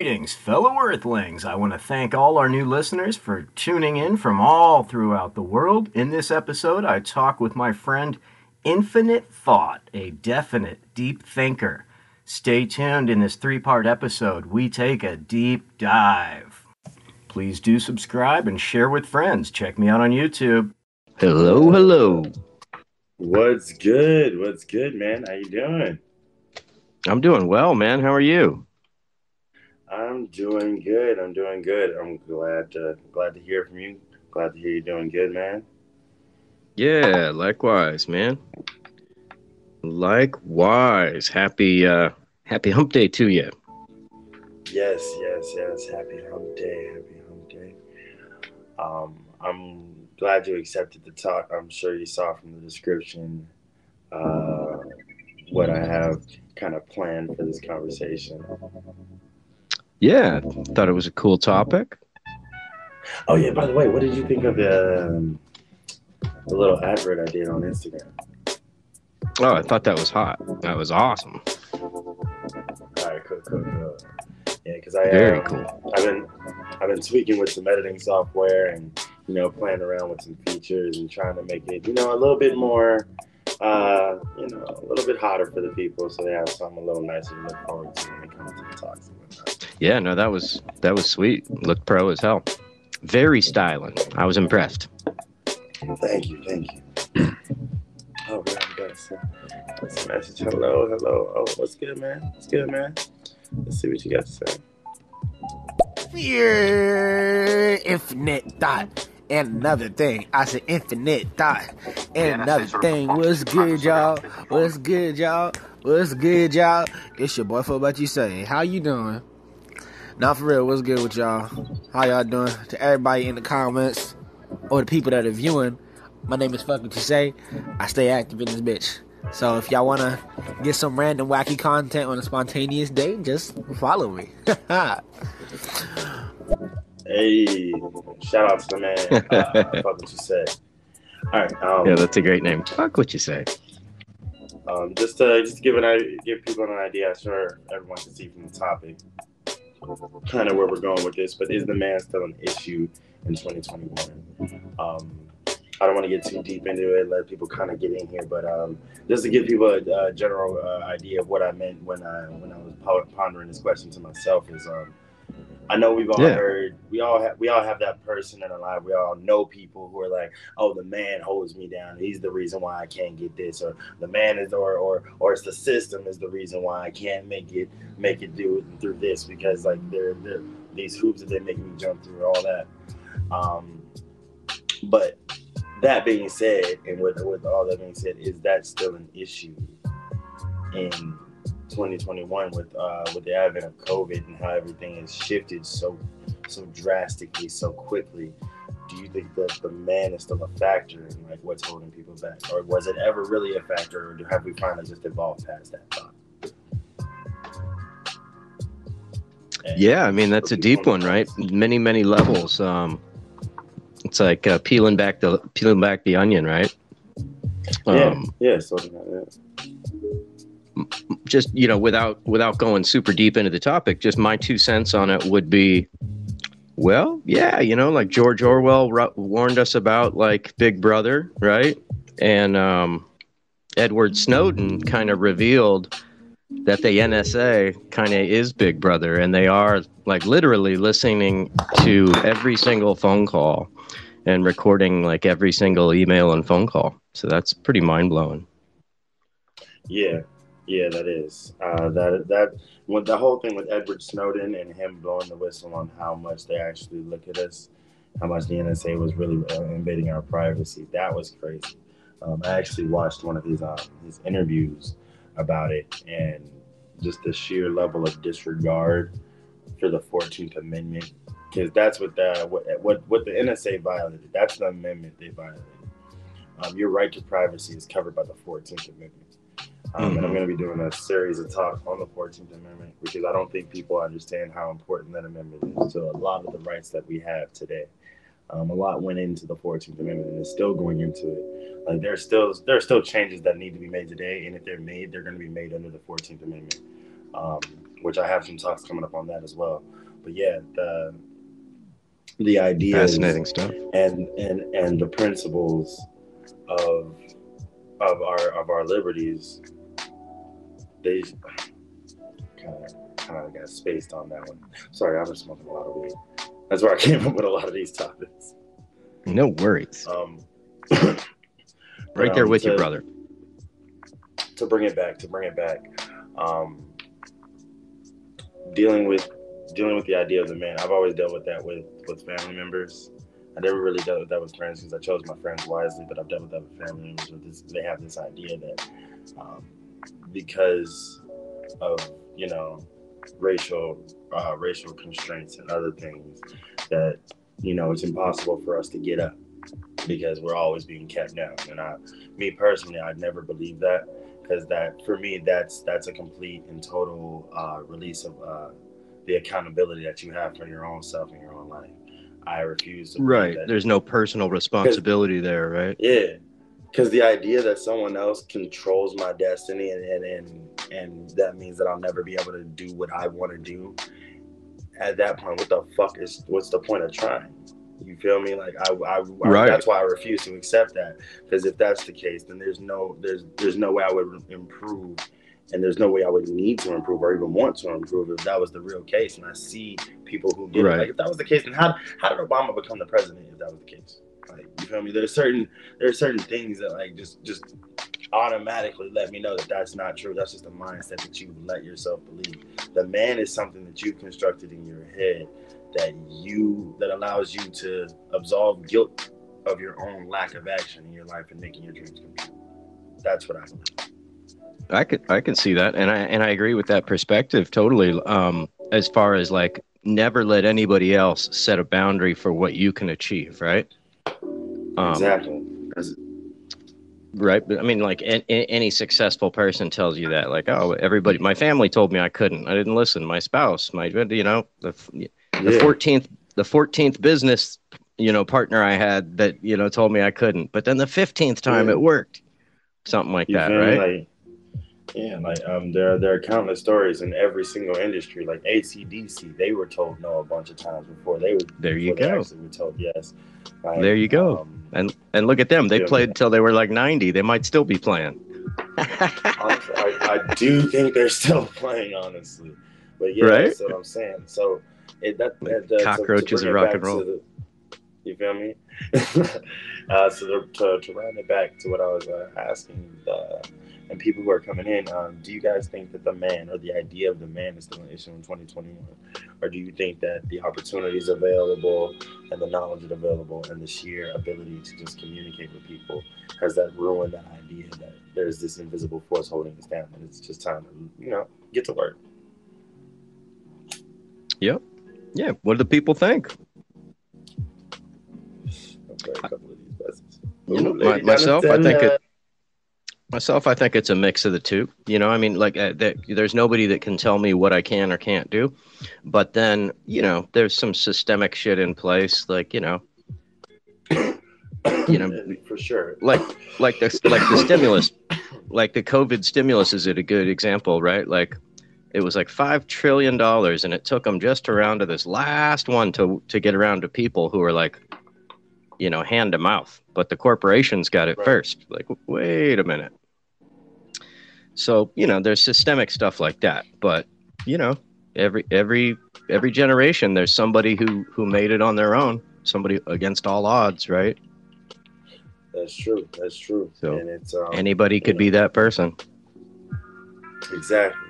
Greetings, fellow Earthlings. I want to thank all our new listeners for tuning in from all throughout the world. In this episode, I talk with my friend Infinite Thought, a definite deep thinker. Stay tuned. In this three-part episode, we take a deep dive. Please do subscribe and share with friends. Check me out on YouTube. Hello. What's good? What's good, man? How you doing? I'm doing well, man. How are you? I'm doing good. I'm glad to hear from you. Glad to hear you're doing good, man. Yeah, likewise, man. Likewise. Happy hump day to you. Yes. Happy hump day. I'm glad you accepted the talk. I'm sure you saw from the description what I have kind of planned for this conversation. Yeah, thought it was a cool topic. Oh yeah, by the way, what did you think of the little advert I did on Instagram? Oh, I thought that was hot. That was awesome. All right, cool. Yeah, because Very cool. I've been tweaking with some editing software and playing around with some features and trying to make it a little bit more a little bit hotter for the people, so they have something a little nicer to look forward to when they come to the talks and whatnot. Yeah, no, that was sweet. Looked pro as hell. Very styling. I was impressed. Thank you. Oh, man, that's a message. Hello. Oh, what's good, man? Let's see what you got to say. Yeah, Infinite Thought. And another thing, I said Infinite Thought. And another thing, what's good, y'all? It's your boy, for what you say. How you doing? Now, for real, what's good with y'all? How y'all doing? To everybody in the comments, or the people that are viewing, my name is Fuck What You Say. I stay active in this bitch. So if y'all want to get some random wacky content on a spontaneous day, just follow me. Hey, shout out to the man. Fuck What You Say. All right. Yeah, that's a great name. Fuck What You Say. Just to give people an idea, I'm sure everyone can see from the topic kind of where we're going with this, but is the man still an issue in 2021? I don't want to get too deep into it, let people kind of get in here, but just to give people a general idea of what I meant when I was pondering this question to myself is I know we've all heard, we all have that person in our life. We all know people who are like, oh, the man holds me down. He's the reason why I can't get this, or the man is, or it's the system is the reason why I can't make it do it through this, because like they're these hoops that they make me jump through, all that. But that being said, and with all that being said, is that still an issue in 2021 with the advent of COVID and how everything has shifted so drastically, so quickly? Do you think that the man is still a factor in like what's holding people back, or was it ever really a factor, or have we finally just evolved past that thought? Yeah, I mean that's a deep one, right? Many levels. It's like peeling back the onion, right? Yeah, something like that. Just without going super deep into the topic, just my 2 cents on it would be, well, yeah, like George Orwell warned us about, like Big Brother, right? And Edward Snowden kind of revealed that the NSA kind of is Big Brother, and they are like literally listening to every single phone call and recording like every single email and phone call. So that's pretty mind blowing. Yeah, that is. That with the whole thing with Edward Snowden and him blowing the whistle on how much they actually look at us, how much the NSA was really invading our privacy. That was crazy. I actually watched one of his interviews about it, and just the sheer level of disregard for the 14th Amendment, because that's what the NSA violated. That's the amendment they violated. Your right to privacy is covered by the 14th Amendment. And I'm going to be doing a series of talks on the 14th Amendment, because I don't think people understand how important that amendment is to a lot of the rights that we have today. A lot went into the 14th Amendment and is still going into it. Like there are still changes that need to be made today, and if they're made, they're going to be made under the 14th Amendment. which I have some talks coming up on that as well. But yeah, the ideas Fascinating stuff. and the principles of our liberties, they kind of got spaced on that one. Sorry, I've been smoking a lot of weed. That's where I came up with a lot of these topics. No worries. Right there with you, brother. To bring it back, dealing with the idea of the man. I've always dealt with that with family members. I never really dealt with that with friends because I chose my friends wisely, but I've dealt with that with family members. With this, they have this idea that because of racial constraints and other things, that it's impossible for us to get up because we're always being kept down. And me personally, I'd never believe that, because that for me, that's a complete and total release of the accountability that you have for your own self and your own life. I refuse to believe that. There's no personal responsibility there, right? Yeah, because the idea that someone else controls my destiny and that means that I'll never be able to do what I want to do. At that point, what's the point of trying? You feel me? Like that's why I refuse to accept that. Because if that's the case, then there's no way I would improve, and there's no way I would need to improve or even want to improve if that was the real case. And I see people who did it. Like, if that was the case, then how did Obama become the president if that was the case? Like, you feel me? There's certain things that like just automatically let me know that that's not true. That's just a mindset that you let yourself believe. The man is something that you constructed in your head that allows you to absolve guilt of your own lack of action in your life and making your dreams come true. That's what I believe. I could see that, and I agree with that perspective totally. As far as like, never let anybody else set a boundary for what you can achieve, right? Exactly. Right, but I mean, like any successful person tells you that, like, oh, everybody, my family told me I couldn't. I didn't listen. My spouse, the 14th business, partner I had that told me I couldn't. But then the 15th time it worked, something like that, right? There are countless stories in every single industry. Like AC/DC, they were told no a bunch of times before they were. There you go. They actually were told yes. Like, there you go. And look at them. They played until they were like 90. They might still be playing. Honestly, I do think they're still playing, honestly. But yeah, right? That's what I'm saying. So cockroaches of rock and roll. You feel me? So to round it back to what I was asking, and people who are coming in, do you guys think that the man, or the idea of the man, is still an issue in 2021? Or do you think that the opportunities available and the knowledge available and the sheer ability to just communicate with people, has that ruined that idea that there's this invisible force holding us down and it's just time to, get to work? Yep. Yeah. What do the people think? Okay, a couple of these messages. Myself, I think it's a mix of the two. I mean, like, there's nobody that can tell me what I can or can't do. But then, there's some systemic shit in place, like, for sure. Like the stimulus, like the COVID stimulus is a good example, right? Like, it was like $5 trillion, and it took them just around to this last one to get around to people who are like, hand to mouth. But the corporations got it first. Like, wait a minute. So, there's systemic stuff like that. But, every generation, there's somebody who made it on their own, somebody against all odds, right? That's true. So and it's anybody could be that person. Exactly.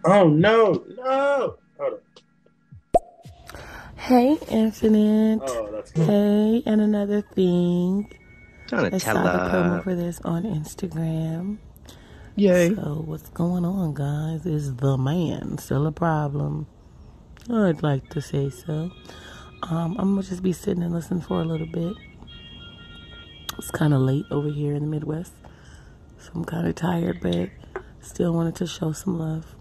Oh, no. Hold on. Hey, Infinite. Oh, that's good. Hey, and another thing. I saw the promo for this on Instagram. Yay. So what's going on, guys? Is the man still a problem? I'd like to say so. I'm going to just be sitting and listening for a little bit. It's kind of late over here in the Midwest, so I'm kind of tired, but still wanted to show some love.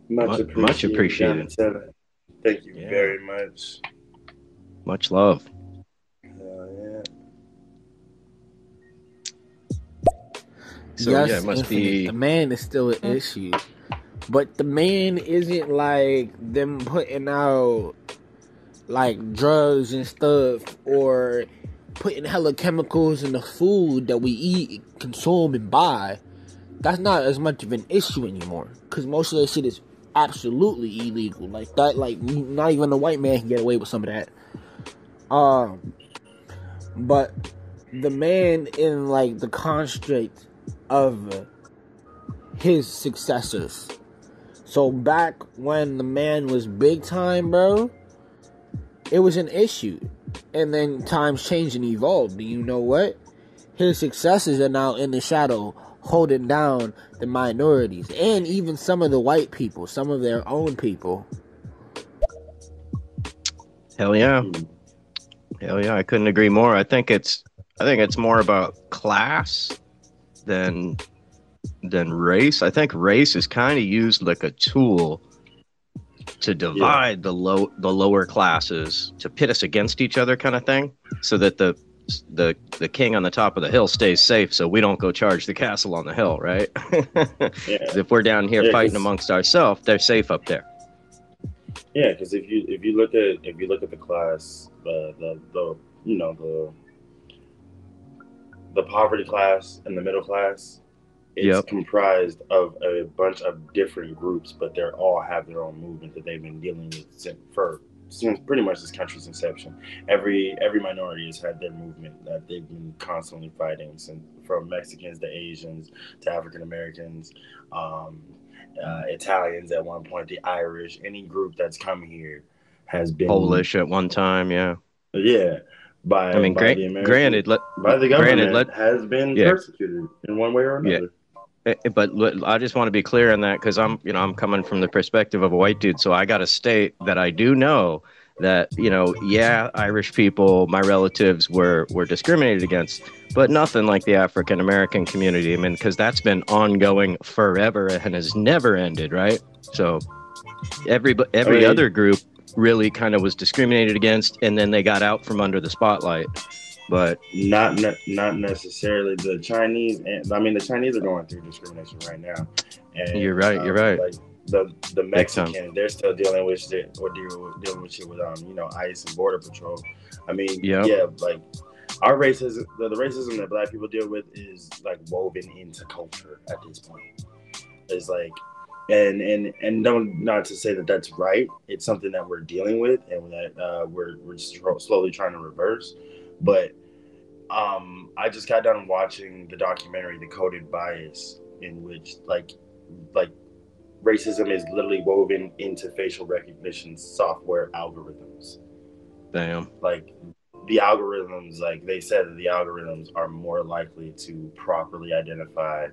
Much appreciated. Thank you very much. Much love. So yeah, Yes, it must Infinite. be. The man is still an issue. But the man isn't like them putting out like drugs and stuff or putting hella chemicals in the food that we eat, consume, and buy. That's not as much of an issue anymore. Because most of that shit is absolutely illegal. Like that, like not even a white man can get away with some of that. But the man in like the construct of his successors. So back when the man was big time, bro, it was an issue. And then times changed and evolved. And you know what? His successors are now in the shadow, holding down the minorities. And even some of the white people, some of their own people. Hell yeah. Hell yeah. I couldn't agree more. I think it's more about class than race. I think race is kind of used like a tool to divide the lower classes, to pit us against each other, kind of thing, so that the king on the top of the hill stays safe, so we don't go charge the castle on the hill, right? If we're down here fighting amongst ourselves, they're safe up there. Yeah, because if you look at the class, the you know the poverty class and the middle class, it's comprised of a bunch of different groups, but they all have their own movement that they've been dealing with since pretty much this country's inception. Every minority has had their movement that they've been constantly fighting, since from Mexicans to Asians to African Americans, Italians at one point, the Irish. Any group that's come here has been Polish at one time. Yeah. By the American, by the government, has been persecuted in one way or another. But I just want to be clear on that, because I'm coming from the perspective of a white dude, so I got to state that I do know that Irish people, my relatives, were discriminated against, but nothing like the African American community. I mean, because that's been ongoing forever and has never ended, right? So every other group really kind of was discriminated against, and then they got out from under the spotlight. But not necessarily the Chinese. And I mean, the Chinese are going through discrimination right now. And you're right. Like the Mexicans, they're still dealing with shit dealing with shit with ICE and border patrol. I mean, like our racism, the racism that Black people deal with is like woven into culture at this point. It's like, and not to say that that's right. It's something that we're dealing with and that we're slowly trying to reverse. But I just got done watching the documentary The Coded Bias, in which like racism is literally woven into facial recognition software algorithms. Damn. Like the algorithms, like they said that the algorithms are more likely to properly identify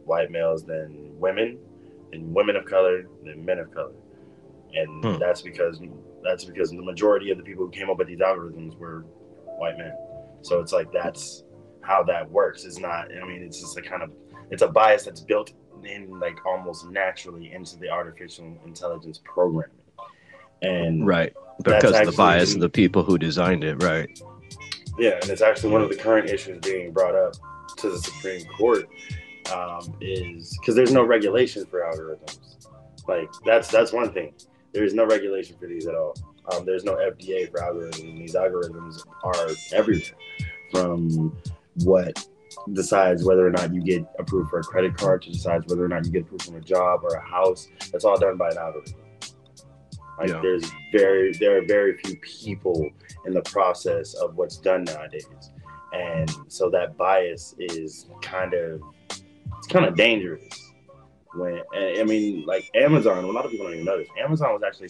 white males than women, and women of color than men of color. And that's because the majority of the people who came up with these algorithms were white men. So it's like, that's how that works. It's not, I mean, it's just it's a bias that's built in like almost naturally into the artificial intelligence programming. And right, because of the bias of the people who designed it, right? Yeah, and it's actually one of the current issues being brought up to the Supreme Court, is because there's no regulation for algorithms. Like that's one thing. There is no regulation for these at all. There's no FDA for algorithms. These algorithms are everywhere, from what decides whether or not you get approved for a credit card to decides whether or not you get approved from a job or a house. That's all done by an algorithm. Like there are very few people in the process of what's done nowadays, and so that bias is kind of dangerous. When I mean, like Amazon, a lot of people don't even know this. Amazon was actually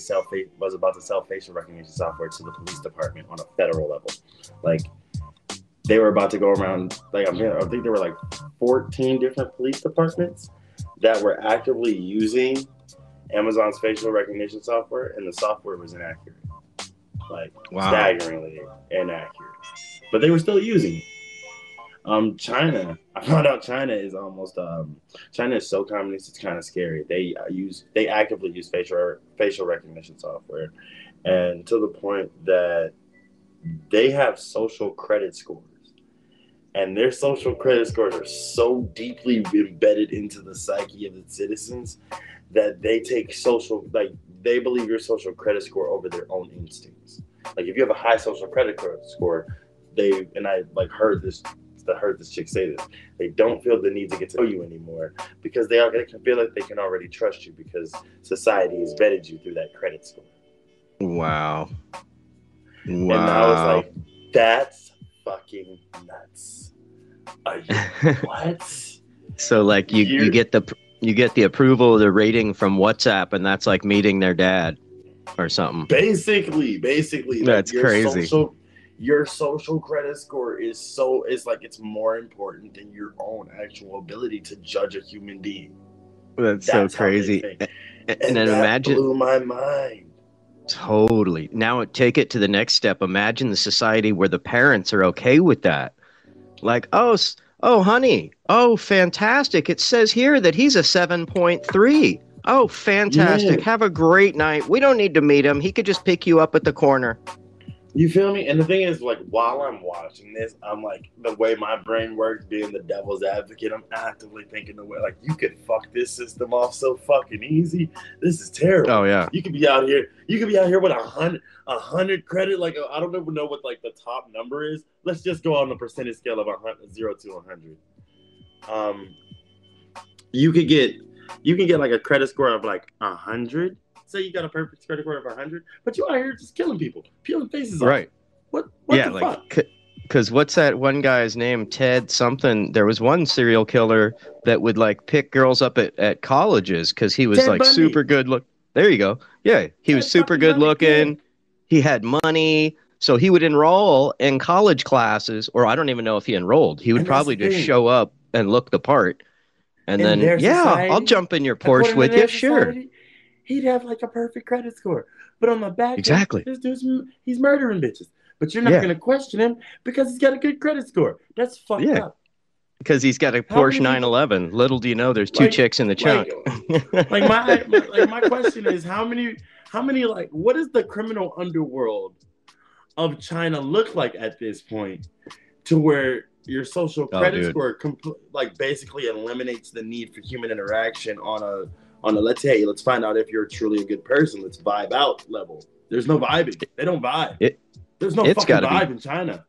was about to sell facial recognition software to the police department on a federal level. Like they were about to go around. Like I think there were like 14 different police departments that were actively using Amazon's facial recognition software, and the software was inaccurate, like staggeringly inaccurate. But they were still using it. China, I found out China is almost China is so communist, it's kind of scary. They actively use facial recognition software, and to the point that they have social credit scores, and their social credit scores are so deeply embedded into the psyche of the citizens that they take they believe your social credit score over their own instincts. Like if you have a high social credit score, I heard this chick say this. They don't feel the need to get to know you anymore because they can feel like they can already trust you because society has vetted you through that credit score. Wow. And I was like, that's fucking nuts. Are you what? So like you get the approval of the rating from WhatsApp, and that's like meeting their dad or something. Basically, that's crazy. Your social credit score is like it's more important than your own actual ability to judge a human being. That's so crazy. And then that blew my mind. Totally. Now take it to the next step. Imagine the society where the parents are okay with that. Like, oh, honey. Oh, fantastic. It says here that he's a 7.3. Oh, fantastic. Yeah. Have a great night. We don't need to meet him. He could just pick you up at the corner. You feel me? And the thing is, like, while I'm watching this, I'm like, the way my brain works, being the devil's advocate, I'm actively thinking the way, like, you could fuck this system off so fucking easy. This is terrible. Oh yeah. You could be out here with 100 credit. Like, I don't even know what like the top number is. Let's just go on the percentage scale of 0 to 100. You can get like a credit score of like 100. Say you got a perfect credit score of 100, but you out here just killing people, peeling faces off. Right. What yeah, the fuck? Because what's that one guy's name? Ted something. There was one serial killer that would like pick girls up at colleges because he was Ted like Bundy. super good look. There you go. Yeah, he was super good looking. He had money. So he would enroll in college classes, or I don't even know if he enrolled. He would probably just show up and look the part. And then, society, I'll jump in your Porsche with you. Sure. He'd have like a perfect credit score. But on the back exactly. end, this dude's he's murdering bitches. But you're not going to question him because he's got a good credit score. That's fucked up. Because he's got a Porsche 911. Little do you know, there's two chicks in the trunk. My question is, how many like, what does the criminal underworld of China look like at this point, to where your social credit score like basically eliminates the need for human interaction on a let's find out if you're truly a good person. Let's vibe out level. There's no vibing. They don't vibe. There's no fucking vibe in China.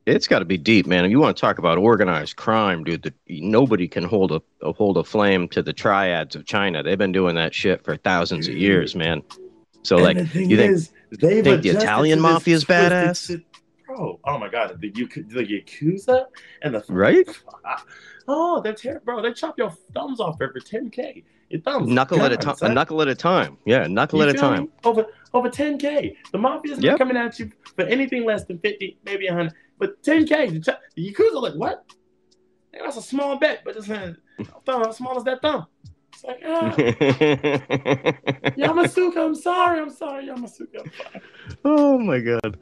It's got to be deep, man. If you want to talk about organized crime, dude, nobody can hold a flame to the triads of China. They've been doing that shit for thousands of years, man. So, like, you think the Italian mafia is badass? Bro, oh my god, the Yakuza and the right? Oh, they're terrible, bro. They chop your thumbs off every 10K. Your thumbs, knuckle at a time. A knuckle at a time. Yeah, knuckle at a time. Over 10K. The mafia's not coming at you for anything less than 50, maybe 100. But 10K, the Yakuza like, what? Hey, that's a small bet, but it's thumb, how small is that thumb? It's like, Yamasuka, I'm sorry, Yamasuka. I'm sorry. Oh my god.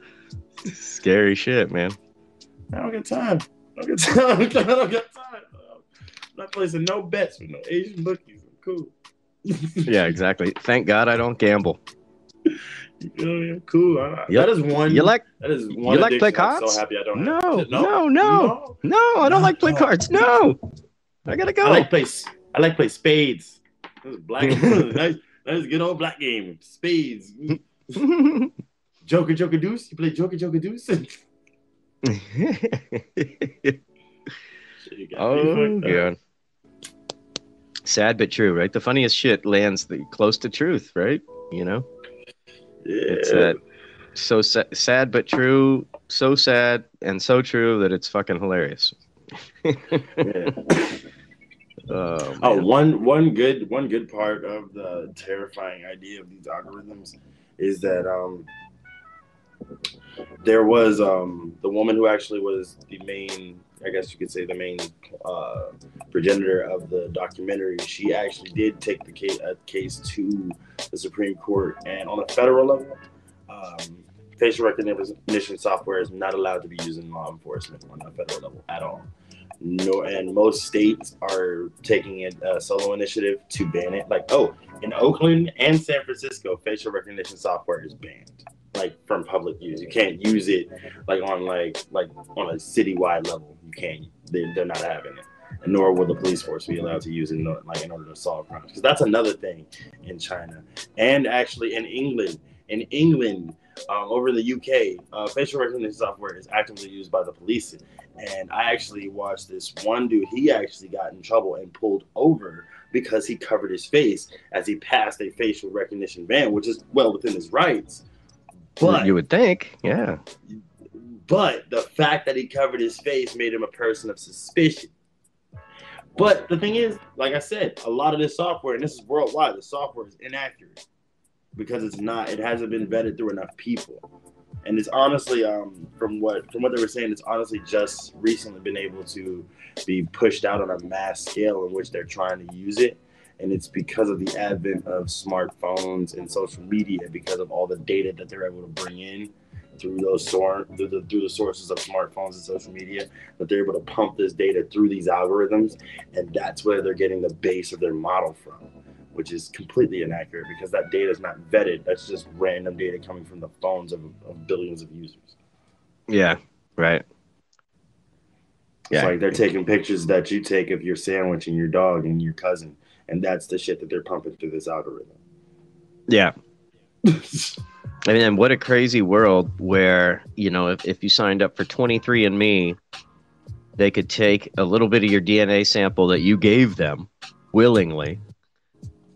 Scary shit, man. I don't get time. I don't get time. I'm not placing no bets with no Asian bookies. I'm cool. Yeah, exactly. Thank God I don't gamble. I'm cool. That is one. You like play cards? I'm so happy I don't. No, I don't like play cards. No, I gotta go. I like play spades. Black, nice good old black game. Spades. Joker Deuce. You play Joker Deuce. Oh god. Sad but true, right? The funniest shit lands close to truth, right? You know. Yeah. It's so sad but true, so sad and so true that it's fucking hilarious. Yeah. One good part of the terrifying idea of these algorithms is that there was the woman who actually was the main, I guess you could say, the main progenitor of the documentary. She actually did take the case to the Supreme Court, and on a federal level, facial recognition software is not allowed to be used in law enforcement on a federal level at all. No, and most states are taking a solo initiative to ban it. Like, in Oakland and San Francisco, facial recognition software is banned. like from public use. You can't use it like on on a citywide level. You can't. They're not having it, and nor will the police force be allowed to use it in order to solve crimes. Because that's another thing in China, and actually in England. In England, over in the UK, facial recognition software is actively used by the police. And I actually watched this one dude. He actually got in trouble and pulled over because he covered his face as he passed a facial recognition van, which is well within his rights. But you would think, yeah. But the fact that he covered his face made him a person of suspicion. But the thing is, like I said, a lot of this software, and this is worldwide, the software is inaccurate because it hasn't been vetted through enough people. And it's honestly, from what they were saying, it's honestly just recently been able to be pushed out on a mass scale in which they're trying to use it. And it's because of the advent of smartphones and social media, because of all the data that they're able to bring in through the sources of smartphones and social media, that they're able to pump this data through these algorithms. And that's where they're getting the base of their model from, which is completely inaccurate because that data is not vetted. That's just random data coming from the phones of billions of users. Yeah, right. It's like they're taking pictures that you take of your sandwich and your dog and your cousin, and that's the shit that they're pumping through this algorithm. Yeah. I mean, what a crazy world where, if you signed up for 23andMe, they could take a little bit of your DNA sample that you gave them willingly,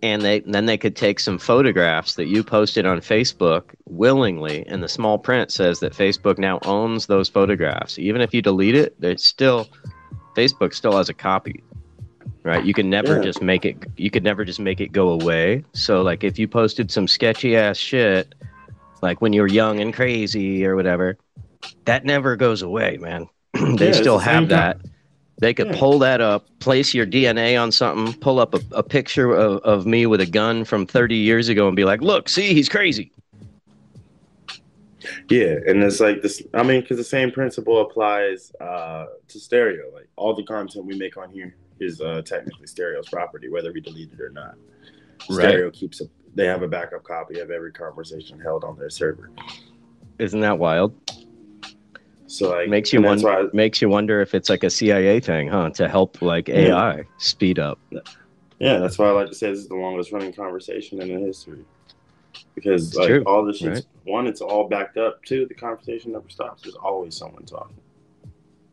and then they could take some photographs that you posted on Facebook willingly, and the small print says that Facebook now owns those photographs. Even if you delete it, Facebook still has a copy, right? You can never just make it go away. So like if you posted some sketchy ass shit, like when you were young and crazy or whatever, that never goes away, man. They still have that. They could pull that up, place your DNA on something, pull up a picture of me with a gun from 30 years ago and be like, look, see, he's crazy. Yeah, and it's like this, I mean, because the same principle applies to stereo. Like all the content we make on here is technically Stereo's property, whether we delete it or not. Right. Stereo they have a backup copy of every conversation held on their server. Isn't that wild? So like makes you wonder if it's like a CIA thing, huh? To help like AI speed up. Yeah, that's why I like to say this is the longest running conversation in the history. Because it's true. All this shit's one, it's all backed up. Two, the conversation never stops. There's always someone talking.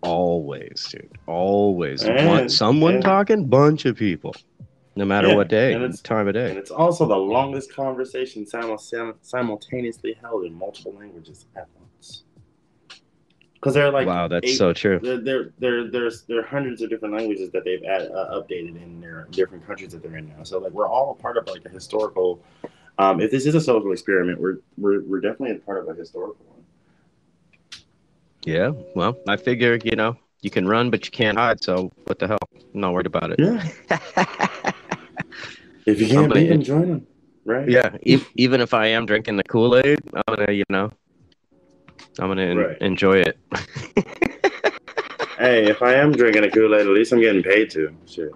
Always, dude. Always. Someone talking, bunch of people. No matter what day, time of day. And it's also the longest conversation simultaneously held in multiple languages at once. Because they're like, wow, that's so true. There are hundreds of different languages that they've updated in their different countries that they're in now. So like we're all a part of like a historical. If this is a social experiment, we're definitely a part of a historical one. Yeah, well, I figure you can run, but you can't hide. So what the hell? I'm not worried about it. Yeah. If you can't beat them, join them. Right. Yeah. Even if I am drinking the Kool-Aid, I'm gonna enjoy it. Hey, if I am drinking a Kool-Aid, at least I'm getting paid to. Sure.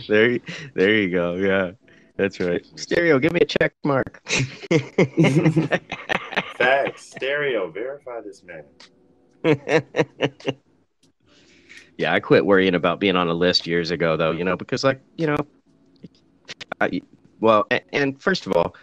There you go. Yeah, that's right. Stereo, give me a check mark. Facts. Stereo, verify this man. Yeah, I quit worrying about being on a list years ago, though. Because and first of all,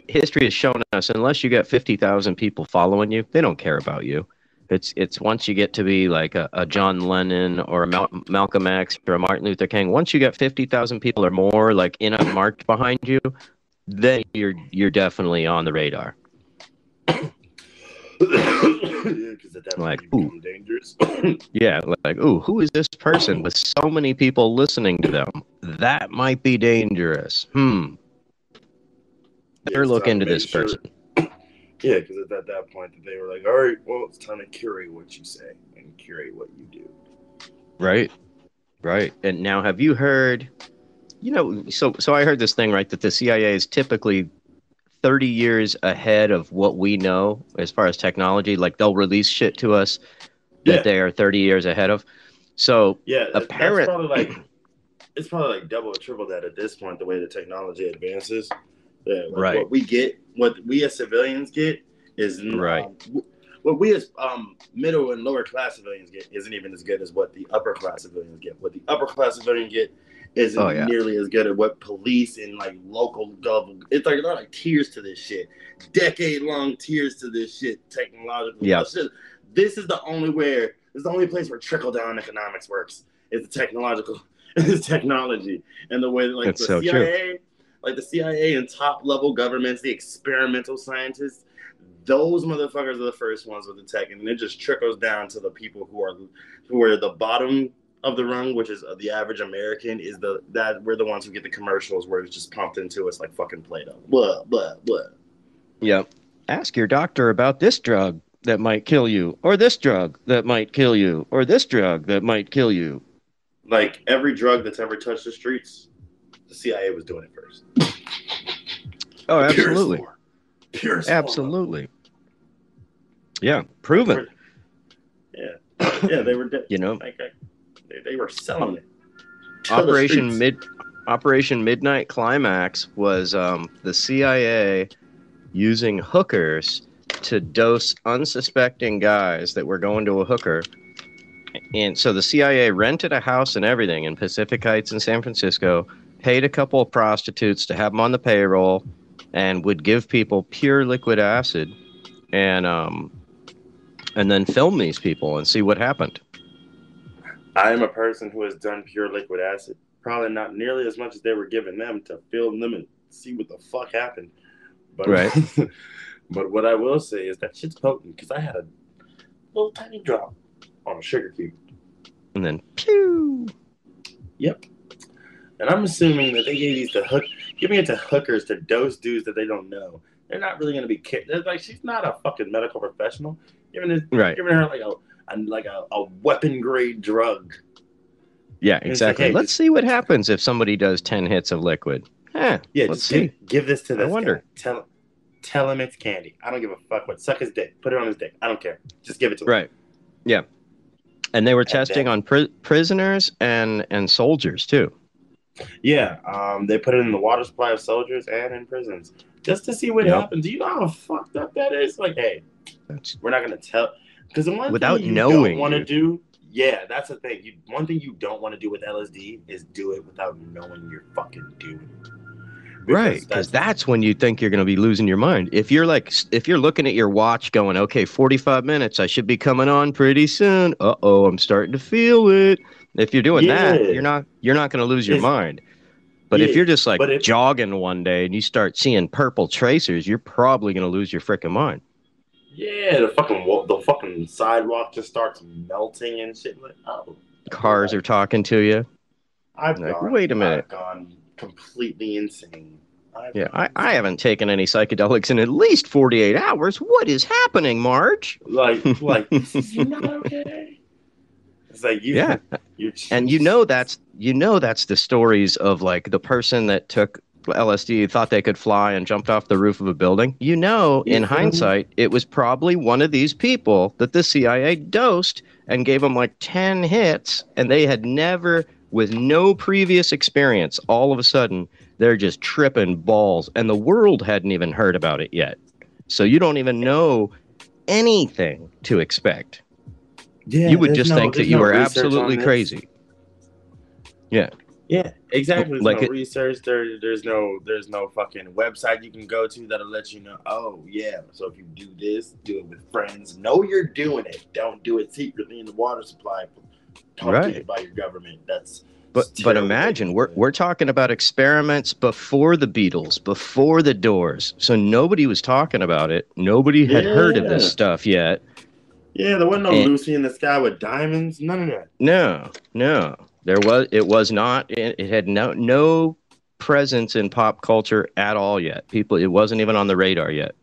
history has shown us unless you got 50,000 people following you, they don't care about you. It's once you get to be like a John Lennon or a Malcolm X or a Martin Luther King, once you got 50,000 people or more like in a march behind you, then you're definitely on the radar. Because at that point you become dangerous. Yeah, like, ooh, who is this person with so many people listening to them? That might be dangerous. Better look into this person. Yeah, because at that point they were like, all right, well, it's time to curate what you say and curate what you do. Right. And now have you heard, so I heard this thing, right, that the CIA is typically 30 years ahead of what we know as far as technology. Like they'll release shit to us that they are 30 years ahead of. So apparently it's probably like double or triple that at this point, the way the technology advances. Yeah, right. What we as civilians get is Right. what we as middle and lower class civilians get isn't even as good as what the upper class civilians get. What the upper class civilians get isn't nearly as good as what police and like local government. It's like they're like tiers to this shit, decade-long tiers to this shit, technological. Yeah. This is the only where. This is the only place where trickle-down economics works. Is the technological, is technology, and the way that like That's the so CIA, true. like the CIA and top-level governments, the experimental scientists. Those motherfuckers are the first ones with the tech, and it just trickles down to the people who are the bottom of the rung, which is the average American. That we're the ones who get the commercials where it's just pumped into us like fucking Play-Doh. Blah blah blah. Yeah. Ask your doctor about this drug that might kill you, or this drug that might kill you, or this drug that might kill you. Like every drug that's ever touched the streets, the CIA was doing it first. Oh, absolutely. Purest absolutely. Yeah, proven. Yeah, they were. You know, like, they were selling it. Operation Midnight Climax was the CIA using hookers to dose unsuspecting guys that were going to a hooker. And so the CIA rented a house and everything in Pacific Heights in San Francisco, paid a couple of prostitutes to have them on the payroll, and would give people pure liquid acid and then film these people and see what happened. I am a person who has done pure liquid acid. Probably not nearly as much as they were giving them to film them and see what the fuck happened. But, right. But what I will say is that shit's potent because I had a little tiny drop on a sugar cube. And then, pew! Yep. And I'm assuming that they giving it to hookers to dose dudes that they don't know. They're not really going to be kidding. Like, she's not a fucking medical professional. Giving her like a weapon grade drug. Yeah, exactly. Like, hey, let's see what happens if somebody does 10 hits of liquid. Let's see. Give this to this I wonder. Guy. Tell him it's candy. I don't give a fuck what. Suck his dick. Put it on his dick. I don't care. Just give it to him. Right. Yeah. And they were testing on prisoners and soldiers too. Yeah. They put it in the water supply of soldiers and in prisons just to see what happens. Do you know how fucked up that is? Like, hey, we're not going to tell. Because the one without thing you knowing don't want to do, that's the thing. One thing you don't want to do with LSD is do it without knowing you're fucking doing it. Right, because that's when you think you're going to be losing your mind. If you're looking at your watch going, okay, 45 minutes, I should be coming on pretty soon. Uh-oh, I'm starting to feel it. If you're doing that, you're not going to lose your mind. But if you're just jogging one day and you start seeing purple tracers, you're probably going to lose your freaking mind. Yeah, the fucking sidewalk just starts melting and shit. Like, cars are talking to you. Wait a minute. I've gone completely insane. I haven't taken any psychedelics in at least 48 hours. What is happening, Marge? Like this is not okay. It's like that's the stories of like the person that took LSD, thought they could fly and jumped off the roof of a building. In hindsight, it was probably one of these people that the CIA dosed and gave them like 10 hits, and they had never, with no previous experience, all of a sudden, they're just tripping balls, and the world hadn't even heard about it yet. So you don't even know anything to expect. Yeah, you would just think that you were absolutely crazy. Yeah. Yeah, exactly. There's no research. There's no fucking website you can go to that'll let you know. Oh yeah, so if you do this, do it with friends. Know you're doing it. Don't do it secretly in the water supply. Talk to you by your government. But imagine we're talking about experiments before the Beatles, before the Doors. So nobody was talking about it. Nobody had heard of this stuff yet. Yeah, there wasn't no Lucy in the Sky with Diamonds. None of that. No. It was not. It had no presence in pop culture at all yet. It wasn't even on the radar yet.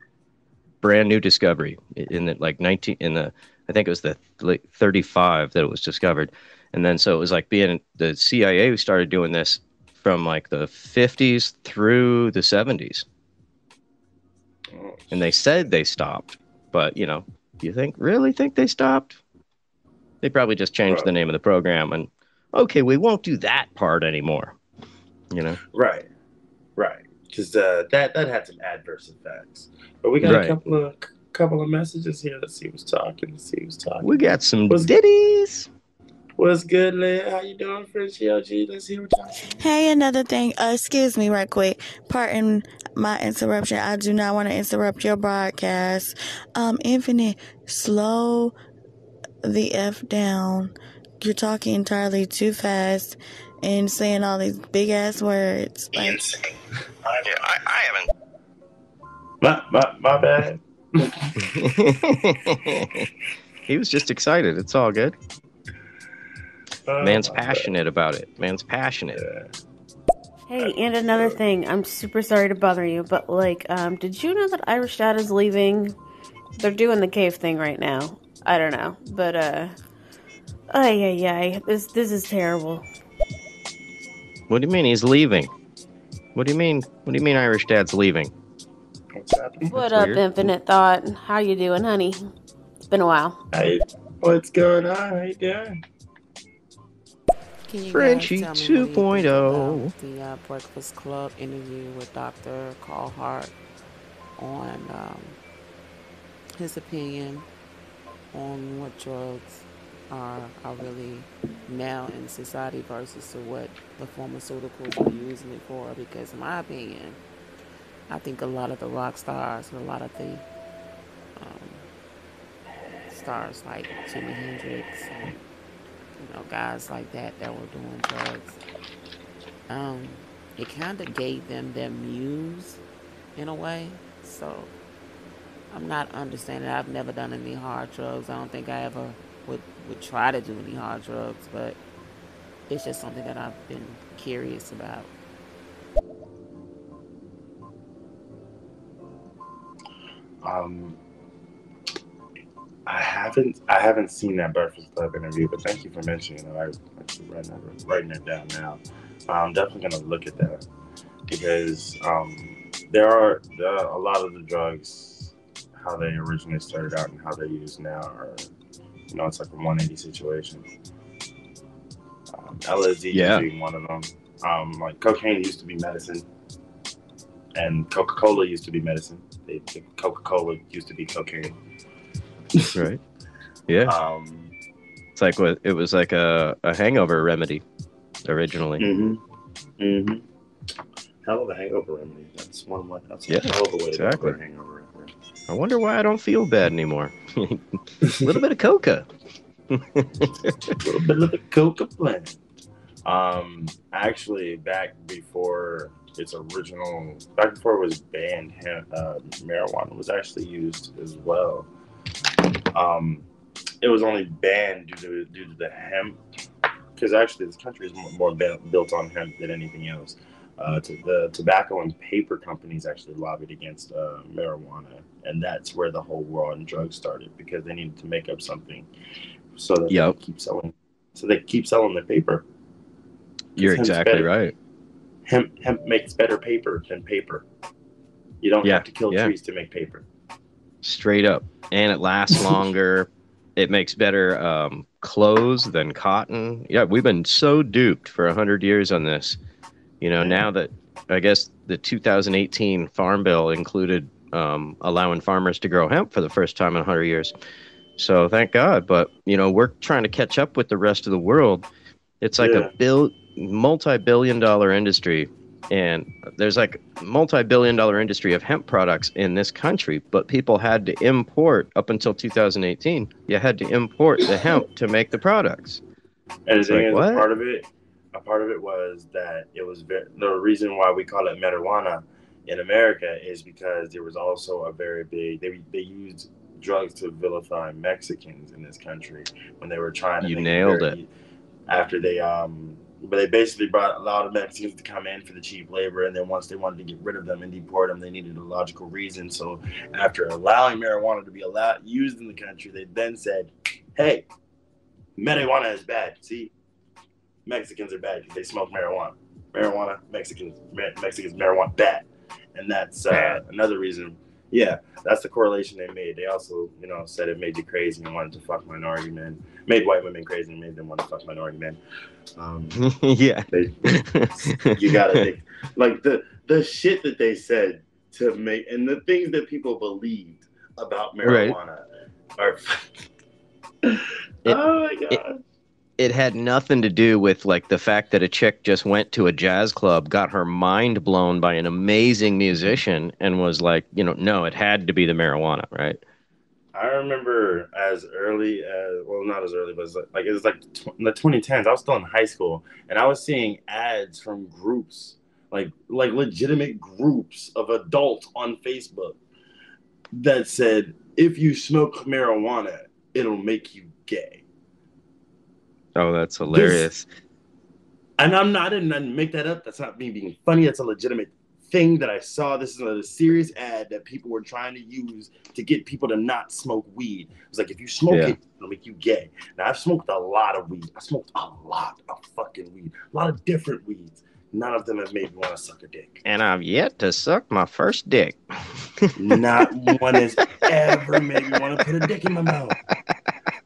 Brand new discovery in the I think it was the late 35 that it was discovered. And then so it was like being the CIA who started doing this from like the 50s through the 70s. And they said they stopped, but really think they stopped? They probably just changed the name of the program and okay, we won't do that part anymore. Right. Because that had some adverse effects. But we got a couple of couple of messages here. Let's see who's talking. Let's see who's talking. We got some ditties. What's good, Leah? How you doing, Frenchie OG? Let's hear what y'all saying. Hey, another thing. Excuse me right quick. Pardon my interruption. I do not want to interrupt your broadcast. Infinite, slow the F down. You're talking entirely too fast and saying all these big ass words. Like, I haven't. My bad. He was just excited. It's all good. Man's My passionate about it. Man's passionate. bad. Hey, and another thing, I'm super sorry to bother you, but like, did you know that Irish Dad is leaving? They're doing the cave thing right now. I don't know, but this is terrible. What do you mean he's leaving? What do you mean? What do you mean Irish Dad's leaving? What's happening? What up, weird. Infinite Thought? How you doing, honey? It's been a while. Hey, what's going on? How you doing? Can you Frenchie guys tell me what do you think 2.0. about the Breakfast Club interview with Dr. Carl Hart on his opinion on what drugs are really now in society versus to what the pharmaceuticals are using it for? Because in my opinion, I think a lot of the rock stars and a lot of the stars like Jimi Hendrix and guys like that were doing drugs, it kind of gave them their muse in a way. So I'm not understanding. I've never done any hard drugs. I don't think I ever would try to do any hard drugs, but it's just something that I've been curious about. I haven't seen that Breakfast Club interview, but thank you for mentioning it. I was actually writing it down now. I'm definitely gonna look at that because there are a lot of the drugs, how they originally started out and how they're used now are, it's like a 180 situation. LSD being one of them. Like cocaine used to be medicine, and Coca-Cola used to be medicine. Coca-Cola used to be cocaine. Right. Yeah. It's like it was like a hangover remedy originally. Mm-hmm. Hell of a hangover remedy. That's one way. That's a hell of a way to go for a hangover remedy. I wonder why I don't feel bad anymore. A little bit of coca. A little bit of the coca plant. Actually, back before it was banned, marijuana was actually used as well. It was only banned due to the hemp, because actually this country is more built on hemp than anything else. The tobacco and paper companies actually lobbied against marijuana, and that's where the whole war on drugs started, because they needed to make up something so that they could keep selling. So they keep selling their paper. You're exactly right. Hemp makes better paper than paper. You don't have to kill trees to make paper. Straight up. And it lasts longer. It makes better clothes than cotton. Yeah, we've been so duped for 100 years on this. Now that I guess the 2018 Farm Bill included allowing farmers to grow hemp for the first time in 100 years. So thank God. But, we're trying to catch up with the rest of the world. It's like a multi-billion-dollar industry. And there's like a multi-billion-dollar industry of hemp products in this country, but people had to import up until 2018. You had to import the hemp to make the products. And the thing is, a part of it was that it was the reason why we call it marijuana in America is because there was also a very big. They used drugs to vilify Mexicans in this country when they were trying to. You nailed it. After they But they basically brought a lot of Mexicans to come in for the cheap labor, and then once they wanted to get rid of them and deport them, they needed a logical reason. So after allowing marijuana to be used in the country, they then said, hey, marijuana is bad. See, Mexicans are bad because they smoke marijuana. Mexicans, marijuana, bad. And that's another reason. Yeah, that's the correlation they made. They also, said it made you crazy and wanted to fuck minority men. Made white women crazy and made them want to fuck minority men. Yeah. You gotta think. Like the shit that they said to make, and the things that people believed. about Right. marijuana. Or, It, oh my it god! it had nothing to do with like the fact that a chick just went to a jazz club, got her mind blown by an amazing musician, and was like, no, it had to be the marijuana, right? I remember as early as, well, not as early, but it was like in the 2010s. I was still in high school, and I was seeing ads from groups, like legitimate groups of adults on Facebook that said, "If you smoke marijuana, it'll make you gay." Oh, that's This, hilarious. and I didn't make that up. That's not me being funny. That's a legitimate thing that I saw. This is a serious ad that people were trying to use to get people to not smoke weed. It was like, if you smoke Yeah. it, it'll make you gay. Now, I've smoked a lot of weed. I smoked a lot of fucking weed. A lot of different weeds. None of them have made me want to suck a dick. And I've yet to suck my first dick. Not one has ever made me want to put a dick in my mouth.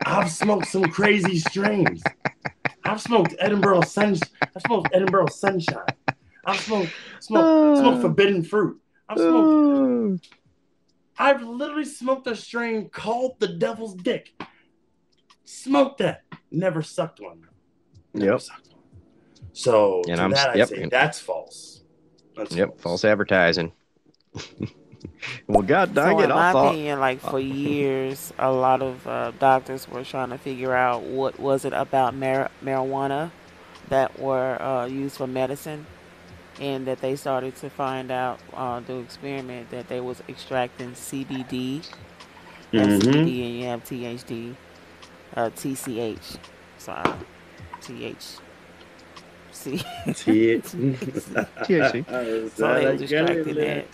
I've smoked some crazy strains. I've smoked Edinburgh Sunshine. I've smoked forbidden fruit. I've literally smoked a strain called the Devil's Dick. Smoked that. Never sucked one. Never sucked one. So I say that's false. That's false advertising. Well, God dang So it! in my opinion, like for years, a lot of doctors were trying to figure out what was it about marijuana that were used for medicine, and that they started to find out through experiment that they was extracting CBD. You have CBD and you have THD, TCH. Sorry, THC. THC. So they was extracting that,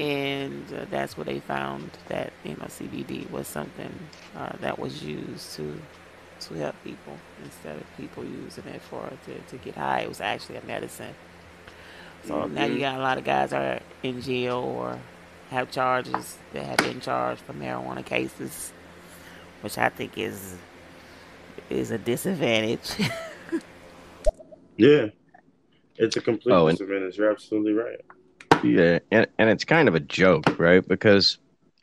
and that's where they found that CBD was something that was used to help people instead of people using it to get high. It was actually a medicine. So now you got a lot of guys that are in jail or have charges that have been charged for marijuana cases, which I think is a disadvantage. Yeah, it's a complete disadvantage. You're absolutely right. Yeah, and it's kind of a joke, right? Because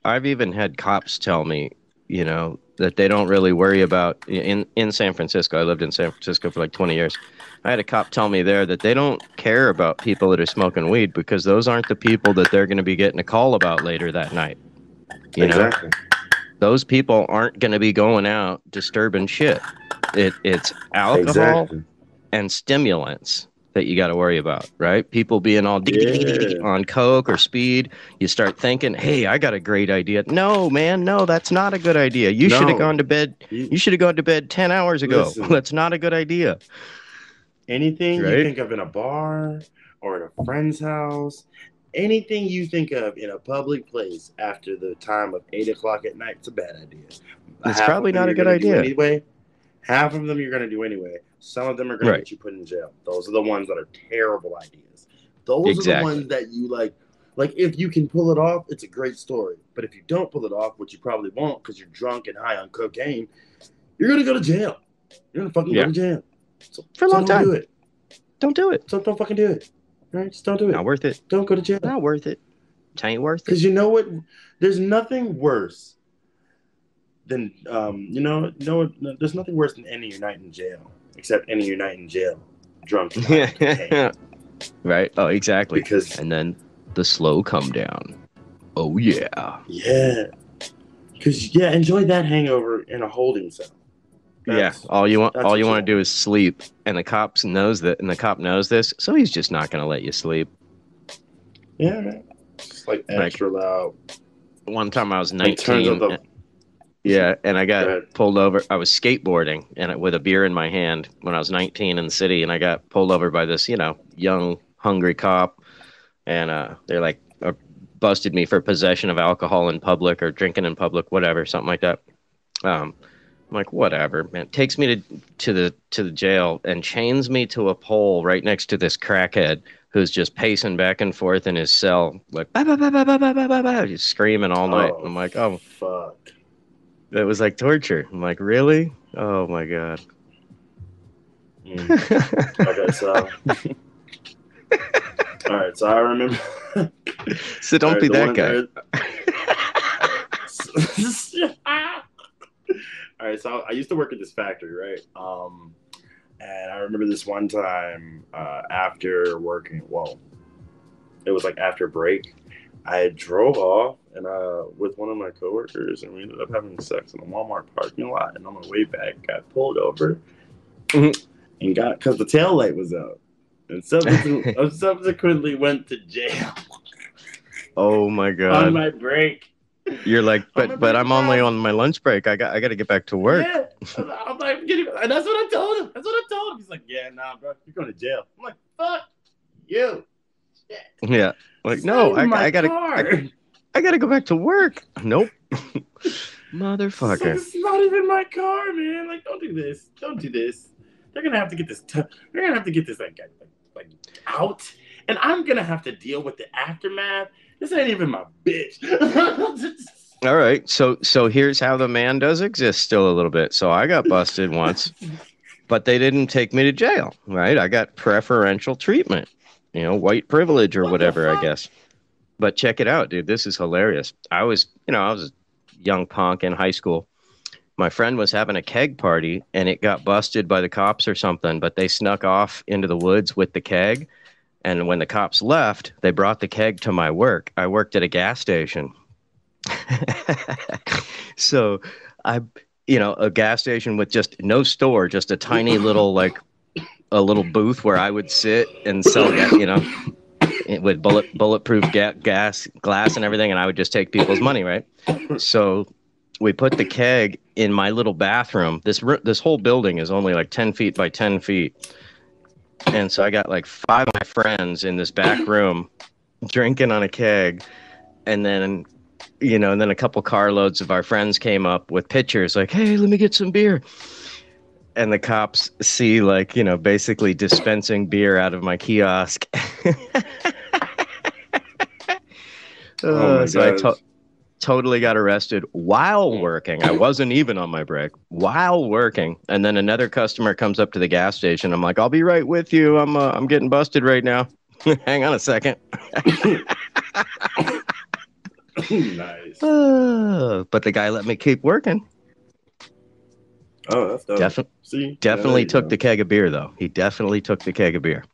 I've even had cops tell me, that they don't really worry about in San Francisco. I lived in San Francisco for like 20 years. I had a cop tell me there that they don't care about people that are smoking weed because those aren't the people that they're going to be getting a call about later that night. You know? Those people aren't going to be going out disturbing shit. It's alcohol and stimulants that you got to worry about, right? People being all on coke or speed. You start thinking, hey, I got a great idea. No, man, no, that's not a good idea. You should have gone to bed. You should have gone to bed 10 hours ago. Listen, that's not a good idea. Anything you think of in a bar or at a friend's house, anything you think of in a public place after the time of 8 o'clock at night, it's a bad idea. It's probably not a good idea. Anyway, half of them you're going to do anyway. Some of them are going to get you put in jail. Those are the ones that are terrible ideas. Those are the ones that you like if you can pull it off, it's a great story. But if you don't pull it off, which you probably won't because you're drunk and high on cocaine, you're going to go to jail. You're going to fucking go to jail. So, for a long time. Don't do it. So don't fucking do it. All right? Just don't do it. Not worth it. Don't go to jail. Not worth it. It ain't worth it. Because you know what? There's nothing worse than, there's nothing worse than ending your night in jail. Except ending your night in jail, drunk. Right? Oh, exactly. And then the slow come down. Oh yeah. Yeah. Because enjoy that hangover in a holding cell. All you want to do is sleep, and the cop knows this, so he's just not going to let you sleep. Yeah, man. It's like extra loud. One time I was 19. And I got pulled over. I was skateboarding with a beer in my hand when I was 19 in the city, and I got pulled over by this, young, hungry cop, and they're like busted me for possession of alcohol in public or drinking in public, whatever, something like that. I'm like, whatever, man. Takes me to the jail and chains me to a pole right next to this crackhead who's just pacing back and forth in his cell, like bah, bah, bah, bah, bah, bah, bah, bah, just screaming all night. I'm like, oh fuck. It was like torture. I'm like, really? Oh my god. Okay, so all right, so I remember. So don't be that guy. All right, so I used to work at this factory, right? And I remember this one time after working. Well, it was like after break. I drove off and with one of my coworkers, and we ended up having sex in a Walmart parking lot. And on my way back, got pulled over and got because the tail light was out, and subsequently went to jail. Oh my god! On my break. You're like, but I'm only on my lunch break. I got to get back to work. Yeah, I'm like, and that's what I told him. He's like, yeah, nah, bro, you're going to jail. I'm like, fuck you. Shit. Yeah, like no, I gotta go back to work. Nope, motherfucker. It's not even my car, man. Like, don't do this. They're gonna have to get this. They're gonna have to get this like out, and I'm gonna have to deal with the aftermath. This ain't even my bitch. All right, so here's how the man does exist still a little bit. So I got busted once, but they didn't take me to jail, right? I got preferential treatment, white privilege or whatever, I guess. But check it out, dude. This is hilarious. I was a young punk in high school. My friend was having a keg party, and it got busted by the cops or something, but they snuck off into the woods with the keg. And when the cops left, they brought the keg to my work. I worked at a gas station. So a gas station with just no store, just a tiny little, a little booth where I would sit and sell, with bulletproof glass and everything. And I would just take people's money, right? So we put the keg in my little bathroom. This whole building is only like 10 feet by 10 feet. And so I got like 5 of my friends in this back room drinking on a keg. And then, and then a couple carloads of our friends came up with pitchers like, hey, let me get some beer. And the cops see basically dispensing beer out of my kiosk. So I totally got arrested while working. I wasn't even on my break while working. And then another customer comes up to the gas station. I'm like, I'll be right with you. I'm getting busted right now. Hang on a second. Nice. But the guy let me keep working. Oh, that's dope. Definitely took the keg of beer, though. He definitely took the keg of beer.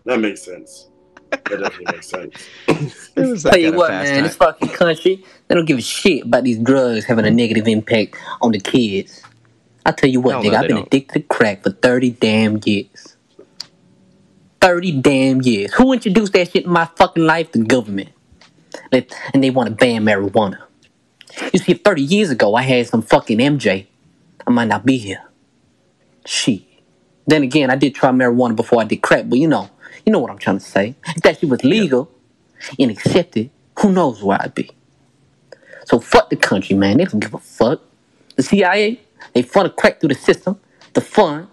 That makes sense. That definitely makes sense. Tell you what, man, this fucking country, they don't give a shit about these drugs having a negative impact on the kids. I tell you what, nigga, I've been addicted to crack for 30 damn years. 30 damn years. Who introduced that shit in my fucking life? The government. And they want to ban marijuana. You see, if 30 years ago I had some fucking MJ, I might not be here. Shit. Then again, I did try marijuana before I did crack, but you know what I'm trying to say. If that shit was legal and accepted, who knows where I'd be. So fuck the country, man. They don't give a fuck. The CIA, they fund crack through the system. The fund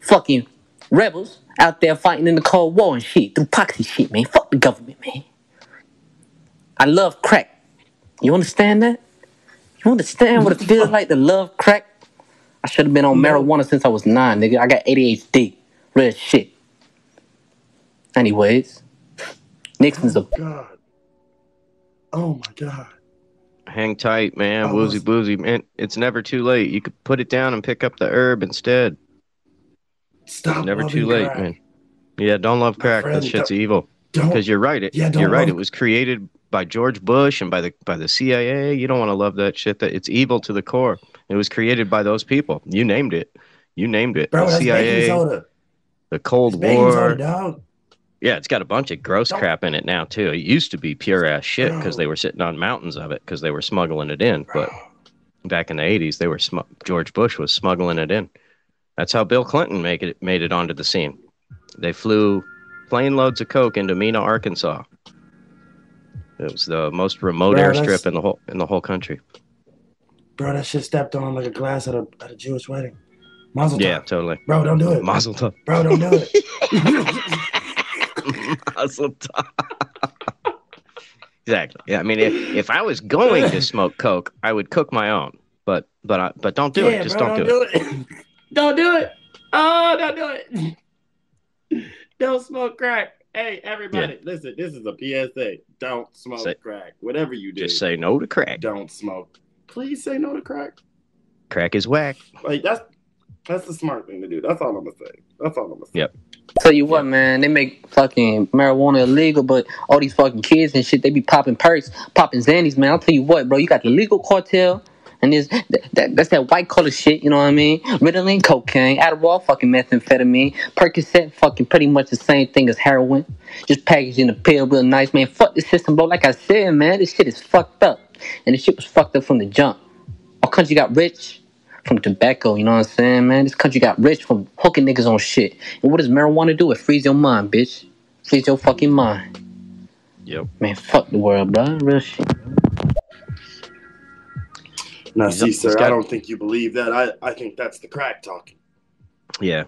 fucking rebels out there fighting in the Cold War and shit. Through proxy shit, man. Fuck the government, man. I love crack. You understand that? You understand what it feels like to love crack? I should have been on marijuana since I was 9, nigga. I got ADHD. Real shit. Anyways, Nixon's God. Oh my God. Hang tight, man. Woozy boozy, man. It's never too late. You could put it down and pick up the herb instead. Stop. Never too late, crack. Man. Yeah, don't love crack. That shit's evil. Because you're right. You're right. It was created by George Bush and by the CIA. You don't want to love that shit. That it's evil to the core. It was created by those people. You named it. Bro, the CIA, the Cold War. Yeah, it's got a bunch of gross crap in it now too. It used to be pure ass shit because they were sitting on mountains of it because they were smuggling it in. But back in the 80s, George Bush was smuggling it in. That's how Bill Clinton made it onto the scene. They flew plane loads of coke into Mena, Arkansas. It was the most remote airstrip in the whole country. Bro, that shit stepped on like a glass at a Jewish wedding. Mazel tov. Yeah, totally. Bro, don't do it. Mazel tov. Bro, don't do it. Mazel tov. Exactly. Yeah, I mean, if I was going to smoke coke, I would cook my own. But don't do it. Just bro, don't do it. Don't do it. Oh, don't do it. Don't smoke crack. Hey, everybody, listen, this is a PSA. Don't smoke crack. Whatever you do. Just say no to crack. Don't smoke. Please say no to crack. Crack is whack. Like, that's the smart thing to do. That's all I'm going to say. Yep. Tell you what, man, they make fucking marijuana illegal, but all these fucking kids and shit, they be popping perks, popping Xannies, man. I'll tell you what, bro, you got the legal cartel, and that's that white collar shit, you know what I mean? Ritalin, cocaine, Adderall, fucking methamphetamine, Percocet, fucking pretty much the same thing as heroin, just packaged in a pill real nice, man. Fuck this system, bro. Like I said, man, this shit is fucked up, and this shit was fucked up from the jump. Our country got rich from tobacco, you know what I'm saying, man? This country got rich from hooking niggas on shit. And what does marijuana do? It frees your mind, bitch. Frees your fucking mind. Yep. Man, fuck the world, bro. Real shit. Now, see, sir, I don't think you believe that. I think that's the crack talking. Yeah.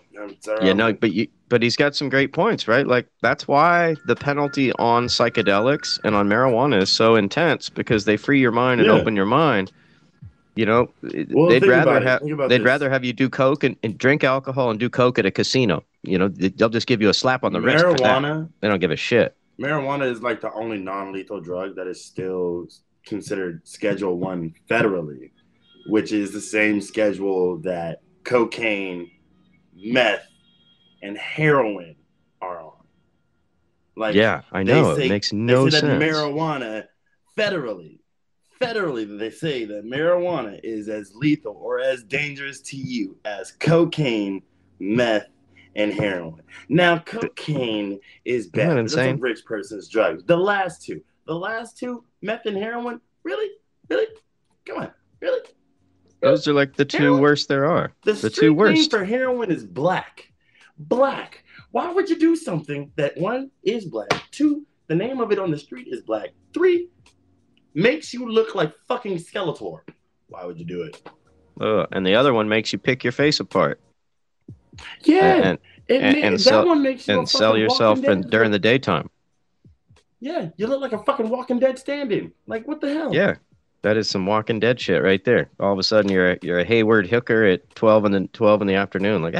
But he's got some great points, right? Like, that's why the penalty on psychedelics and on marijuana is so intense, because they free your mind and open your mind. You know, they'd rather have you do coke and drink alcohol and do coke at a casino. You know, they'll just give you a slap on the wrist for that. They don't give a shit. Marijuana is like the only non-lethal drug that is still considered Schedule 1 federally, which is the same schedule that cocaine, meth, and heroin are on. Like, yeah, I know. It makes no sense. That marijuana federally, they say that marijuana is as lethal or as dangerous to you as cocaine, meth, and heroin. Now, cocaine is bad. It's a rich person's drug. The last two, meth and heroin, really? Come on, really? Those are like the two worst there are. The two worst. Name for heroin is black. Black. Why would you do something that, one, is black, two, the name of it on the street is black, three, makes you look like fucking Skeletor? Why would you do it? And the other one makes you pick your face apart. Yeah, and sell yourself during the daytime. Yeah, you look like a fucking Walking Dead stand-in. Like, what the hell? Yeah, that is some Walking Dead shit right there. All of a sudden, you're a Hayward hooker at 12 in the afternoon. Like,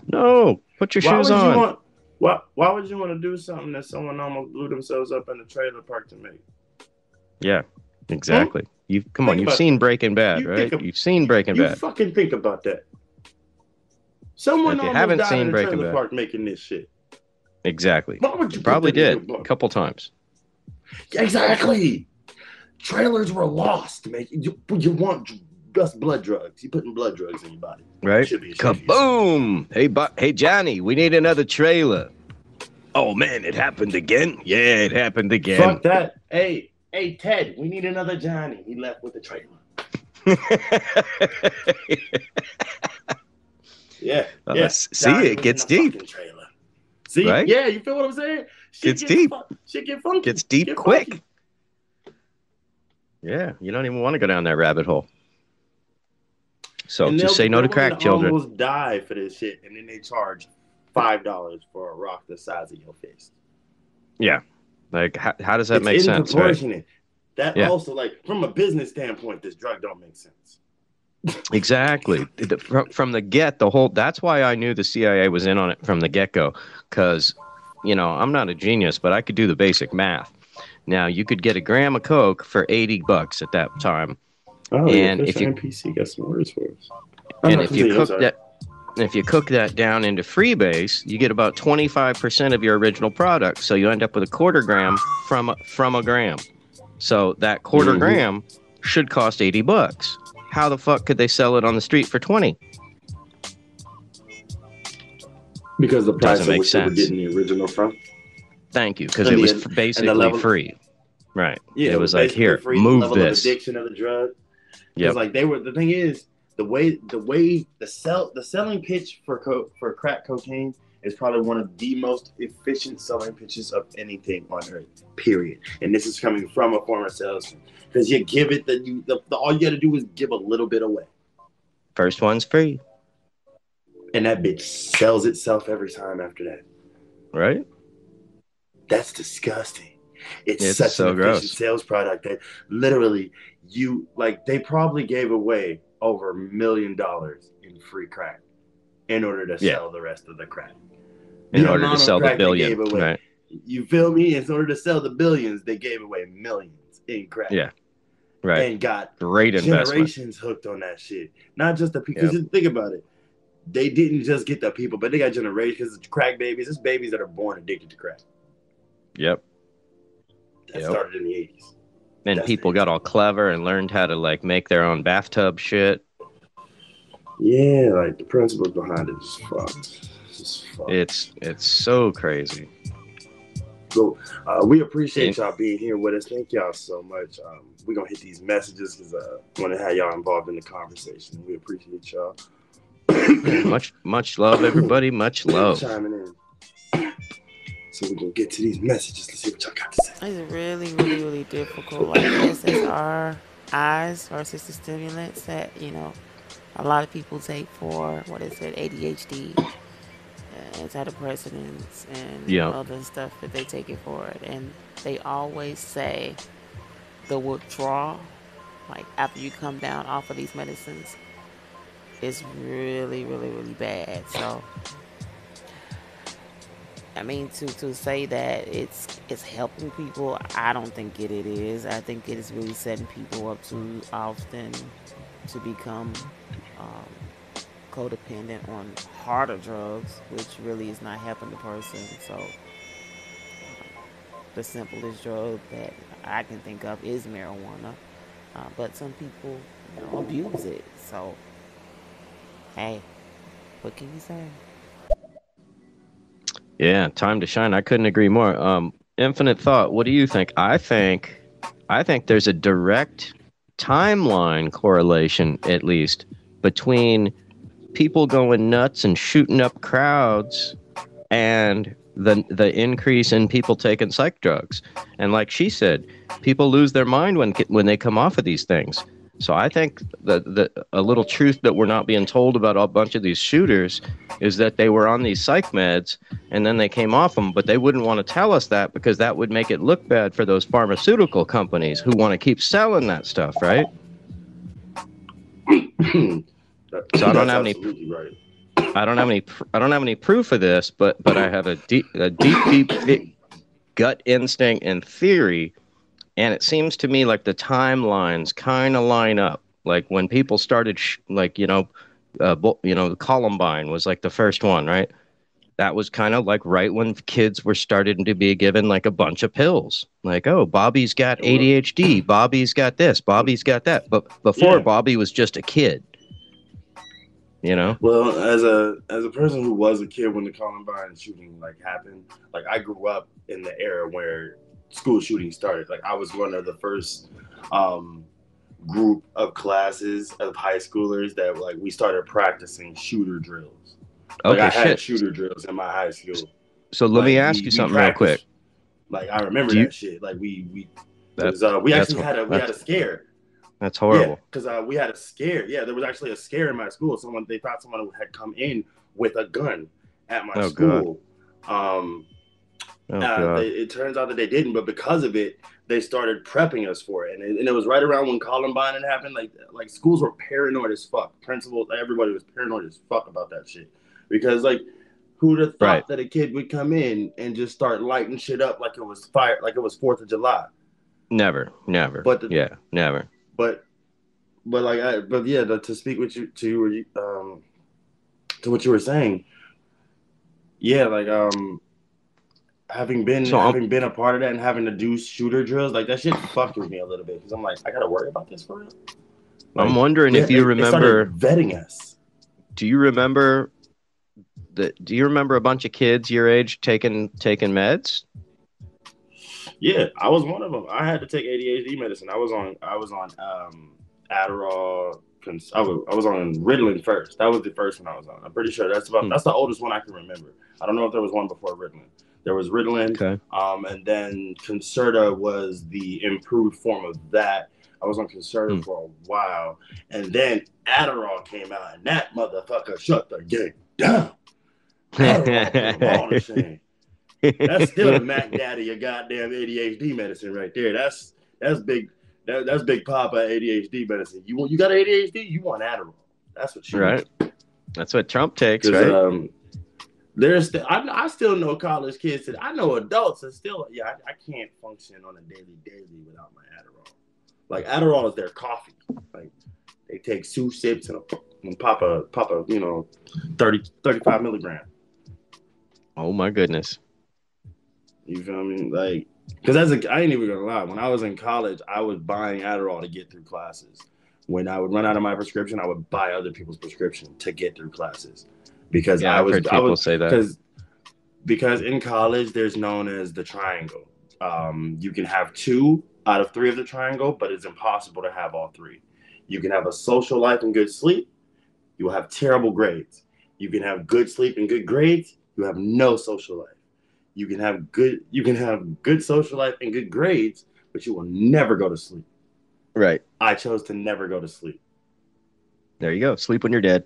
no, put your shoes on. Why would you want to do something that someone almost blew themselves up in a trailer park to make? Yeah, exactly. You've seen Breaking Bad, right? You've seen Breaking Bad. You fucking think about that. Someone almost died in a trailer park making this shit. Exactly. Why would you probably did a couple times? Exactly. Trailers were lost, man. You want blood drugs. You're putting blood drugs in your body. Right? Kaboom! Hey, Johnny, we need another trailer. Oh, man, it happened again? Yeah, it happened again. Fuck that. Hey, Ted, we need another Johnny. He left with the trailer. Yeah. See, it gets deep. See, right? Yeah, you feel what I'm saying? Gets deep. Shit get funky. Gets deep quick. Funky. Yeah, you don't even want to go down that rabbit hole. So just say no to crack, children. Almost die for this shit, and then they charge $5 for a rock the size of your fist. Yeah, like how does that make sense? Right? That also, like, from a business standpoint, this drug don't make sense. Exactly. From the that's why I knew the CIA was in on it from the get-go, because, I'm not a genius, but I could do the basic math. Now, you could get a gram of coke for $80 at that time. Oh, and if you NPC got some words for us. And if you cook that down into freebase, you get about 25% of your original product. So you end up with a quarter gram from a gram. So that quarter gram should cost $80. How the fuck could they sell it on the street for 20? Because the price of which they were getting the original from. Thank you, because it was basically free. Right. Yeah, it was like, here, move this. Of addiction of the drug. Yeah. Like the thing is, the selling pitch for crack cocaine is probably one of the most efficient selling pitches of anything on earth. Period. And this is coming from a former salesman, because you give it all you got to do is give a little bit away. First one's free, and that bitch sells itself every time after that. Right. That's disgusting. It's such an efficient sales product that literally they probably gave away over $1 million in free crack in order to sell the rest of the crack. In order to sell the billion, right? You feel me? In order to sell the billions, they gave away millions in crack. Yeah. Right. And got great generations hooked on that shit. Not just the people. Because think about it. They didn't just get the people, but they got generations. Because crack babies, it's babies that are born addicted to crack. Yep. That started in the 80s. And people got all clever and learned how to like make their own bathtub shit. Yeah, like the principles behind it is fucked. It's so crazy. So we appreciate y'all being here with us. Thank y'all so much. We're gonna hit these messages because I want to have y'all involved in the conversation. We appreciate y'all. much love, everybody. Much love. Chiming in. So we're gonna get to these messages. Let's see what y'all got to say. It's really, really, really difficult. Like SSRIs versus the stimulants that a lot of people take for ADHD, antidepressants, and other stuff that they take it for. And they always say the withdrawal, like after you come down off of these medicines, is really, really, really bad. So, I mean, to say that it's helping people, I don't think it is. I think it is really setting people up too often to become codependent on harder drugs, which really is not helping the person. So the simplest drug that I can think of is marijuana, but some people abuse it. So hey, what can you say? Yeah, time to shine. I couldn't agree more. Infinite Thought, what do you think? I think there's a direct timeline correlation, at least, between people going nuts and shooting up crowds and the increase in people taking psych drugs. And like she said, people lose their mind when they come off of these things. So I think a little truth that we're not being told about a bunch of these shooters is that they were on these psych meds and then they came off them, but they wouldn't want to tell us that because that would make it look bad for those pharmaceutical companies who want to keep selling that stuff, right? So I don't have any. Right. I don't have any proof of this, but I have a deep gut instinct and theory. And it seems to me like the timelines kind of line up. Like when people started, Columbine was like the first one, right? That was kind of like right when kids were starting to be given like a bunch of pills. Like, oh, Bobby's got ADHD. Bobby's got this. Bobby's got that. But before, Bobby was just a kid. Well, as a person who was a kid when the Columbine shooting like happened, like I grew up in the era where school shooting started. Like I was one of the first group of classes of high schoolers that like we started practicing shooter drills. Like I had shooter drills in my high school. So let me ask you something real quick. Like I remember that shit. Like we actually had a scare. That's horrible. Yeah, because we had a scare. Yeah, there was actually a scare in my school. They thought someone had come in with a gun at my school. God. It turns out that they didn't, but because of it, they started prepping us for it. And it was right around when Columbine had happened. Like schools were paranoid as fuck. Principals, everybody was paranoid as fuck about that shit. Because like, who'd have thought that a kid would come in and just start lighting shit up like it was fire, like it was 4th of July? Never. But never. But to speak with you to what you were saying, having been a part of that and having to do shooter drills, like that shit fucked with me a little bit because I'm like, I gotta worry about this for real. Like, I'm wondering if you remember vetting us. Do you remember a bunch of kids your age taking meds? Yeah, I was one of them. I had to take ADHD medicine. I was on Adderall. I was on Ritalin first. That was the first one I was on. I'm pretty sure that's the oldest one I can remember. I don't know if there was one before Ritalin. There was Ritalin, and then Concerta was the improved form of that. I was on Concerta for a while, and then Adderall came out, and that motherfucker shut the game down. Adderall, that's still a Mac Daddy, a goddamn ADHD medicine right there. That's big. That's Big Papa ADHD medicine. You got ADHD? You want Adderall? That's what you right. Want. That's what Trump takes, right? I still know college kids. I know adults that still, I can't function on a daily without my Adderall. Like Adderall is their coffee. Like they take 2 sips and pop a 35 milligram. Oh my goodness. You feel me? Like, because I ain't even gonna lie. When I was in college, I was buying Adderall to get through classes. When I would run out of my prescription, I would buy other people's prescription to get through classes. Because I've heard people say that. Because in college, there's known as the triangle. You can have 2 out of 3 of the triangle, but it's impossible to have all 3. You can have a social life and good sleep. You will have terrible grades. You can have good sleep and good grades. You have no social life. You can have good social life and good grades, but you will never go to sleep. Right. I chose to never go to sleep. There you go. Sleep when you're dead.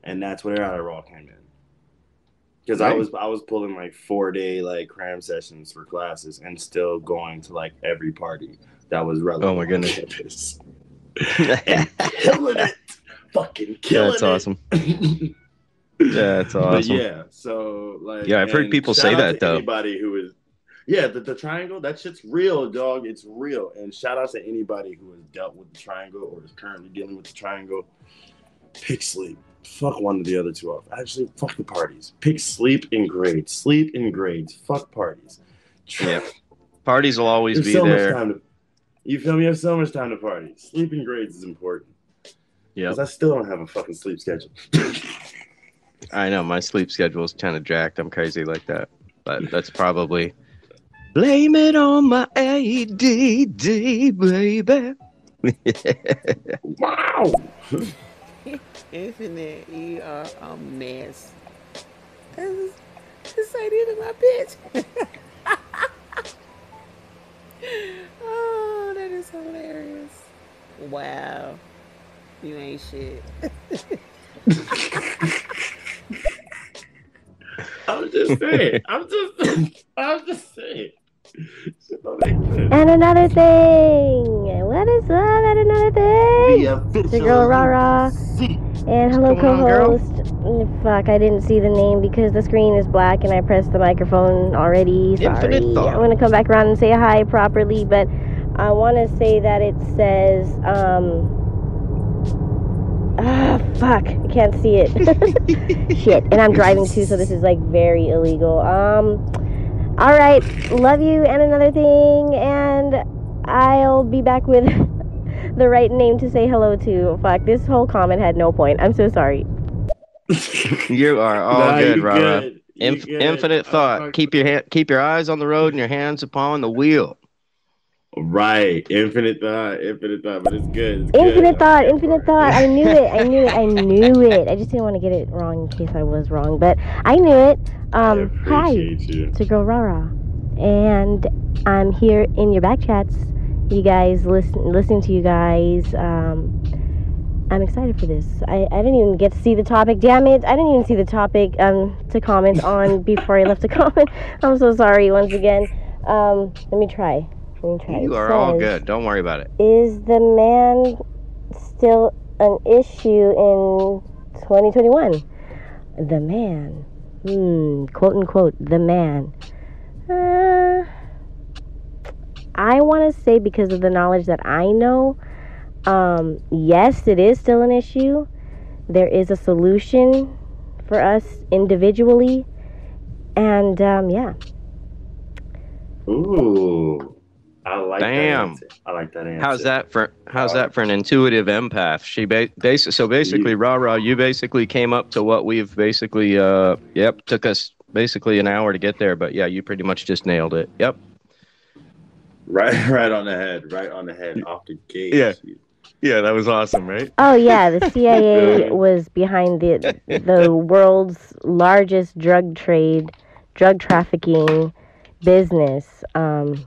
And that's where Adderall came in. Because I was pulling like 4-day like cram sessions for classes and still going to like every party that was relevant. Oh my goodness. And killing it. Fucking killing it. That's awesome. That's awesome. But yeah, so like I've heard people say that though. Anybody who is the triangle, that shit's real, dog. It's real. And shout out to anybody who has dealt with the triangle or is currently dealing with the triangle. Pick sleep. Fuck one of the other 2 off. Actually, fuck the parties. Pick sleep and grades. Sleep and grades. Fuck parties. Yeah. Parties will always be there. You feel me? You have so much time to party. Sleep and grades is important. Yeah. Because I still don't have a fucking sleep schedule. I know. My sleep schedule is kind of jacked. I'm crazy like that. But that's probably... Blame it on my ADD, baby. Wow. Infinite, you are a mess. This ain't even my bitch. Oh, that is hilarious. Wow. You ain't shit. I'm just saying. I'm just saying. And another thing. What is up? And another thing. The girl Rara. And hello, co-host. Fuck, I didn't see the name because the screen is black and I pressed the microphone already. Sorry. I'm gonna come back around and say hi properly, but I want to say that it says fuck, I can't see it. Shit, and I'm driving too, so this is like very illegal. Alright, love you, and another thing, and I'll be back with the right name to say hello to. Fuck, this whole comment had no point. I'm so sorry. You are all good, Rara. Infinite thought. Keep your eyes on the road and your hands upon the wheel. Right, infinite thought, but it's good. Infinite thought. I knew it. I just didn't want to get it wrong in case I was wrong, but I knew it. Hi, it's your girl Rara, and I'm here in your back chats. You guys listening to you guys. I'm excited for this. I didn't even get to see the topic. Damn it! I didn't even see the topic to comment on before I left a comment. I'm so sorry once again. Let me try. You are all good. Don't worry about it. Is the man still an issue in 2021? The man. Quote unquote, the man. I want to say, because of the knowledge that I know, yes, it is still an issue. There is a solution for us individually. And, yeah. Ooh. I like Damn. that answer. How's that for an intuitive empath? She basically, Rara, you basically came up to what we've basically took us basically an hour to get there, but yeah, you pretty much just nailed it. Yep. Right on the head, off the gate. Yeah, that was awesome, right? Oh yeah, the CIA was behind the world's largest drug trafficking business,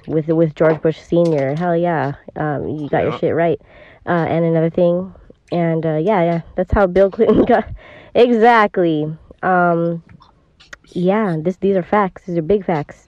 with George Bush Sr. Hell yeah, you got your shit right. And another thing, and yeah, that's how Bill Clinton got exactly. Yeah, these are facts. These are big facts.